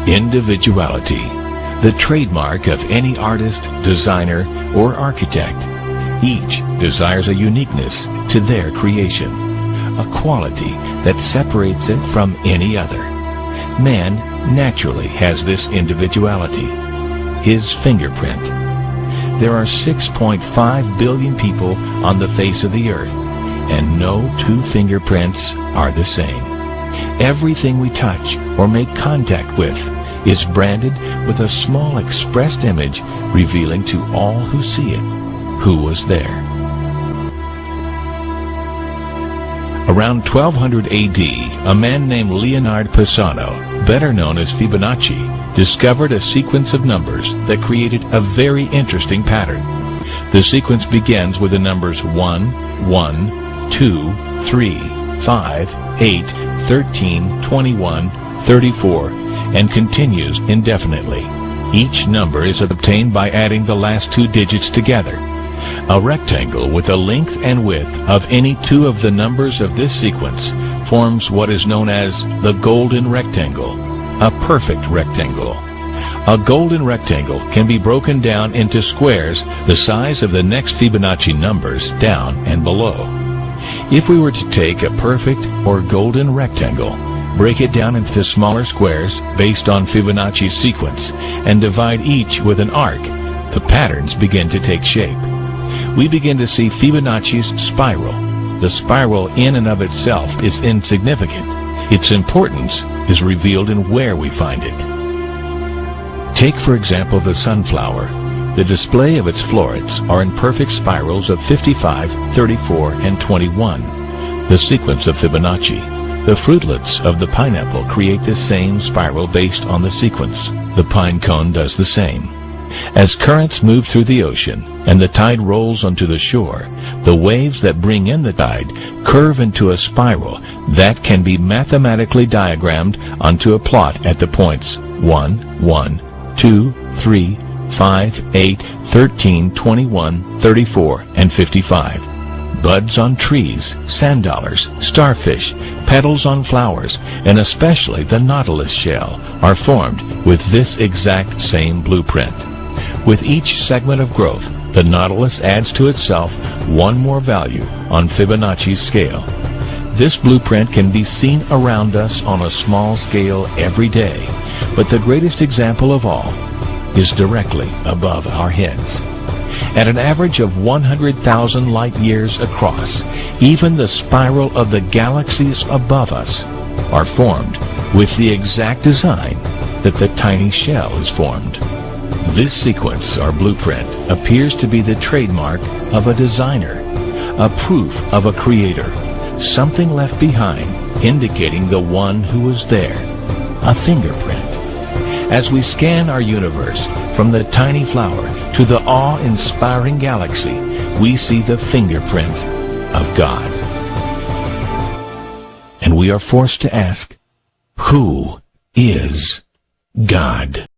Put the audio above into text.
Individuality, the trademark of any artist, designer, or architect. Each desires a uniqueness to their creation, a quality that separates it from any other. Man naturally has this individuality, his fingerprint. There are 6.5 billion people on the face of the earth, and no two fingerprints are the same. Everything we touch or make contact with is branded with a small expressed image revealing to all who see it who was there. Around 1200 AD, a man named Leonard Pisano, better known as Fibonacci, discovered a sequence of numbers that created a very interesting pattern. The sequence begins with the numbers 1, 1, 2, 3, 5, 8, 13, 21, 34, and continues indefinitely. Each number is obtained by adding the last two digits together. A rectangle with a length and width of any two of the numbers of this sequence forms what is known as the golden rectangle, a perfect rectangle. A golden rectangle can be broken down into squares the size of the next Fibonacci numbers down and below. If we were to take a perfect or golden rectangle, break it down into smaller squares based on Fibonacci's sequence, and divide each with an arc, the patterns begin to take shape. We begin to see Fibonacci's spiral. The spiral in and of itself is insignificant. Its importance is revealed in where we find it. Take, for example, the sunflower. The display of its florets are in perfect spirals of 55, 34, and 21, the sequence of Fibonacci. The fruitlets of the pineapple create the same spiral based on the sequence. The pine cone does the same. As currents move through the ocean and the tide rolls onto the shore, the waves that bring in the tide curve into a spiral that can be mathematically diagrammed onto a plot at the points 1, 1, 2, 3, 5, 8, 13, 21, 34, and 55. Buds on trees, sand dollars, starfish, petals on flowers, and especially the nautilus shell are formed with this exact same blueprint. With each segment of growth, the nautilus adds to itself one more value on Fibonacci's scale. This blueprint can be seen around us on a small scale every day, but the greatest example of all is directly above our heads. At an average of 100,000 light years across, even the spiral of the galaxies above us are formed with the exact design that the tiny shell is formed. This sequence, or blueprint, appears to be the trademark of a designer, a proof of a creator, something left behind indicating the one who was there, a fingerprint. As we scan our universe, from the tiny flower to the awe-inspiring galaxy, we see the fingerprint of God. And we are forced to ask, who is God?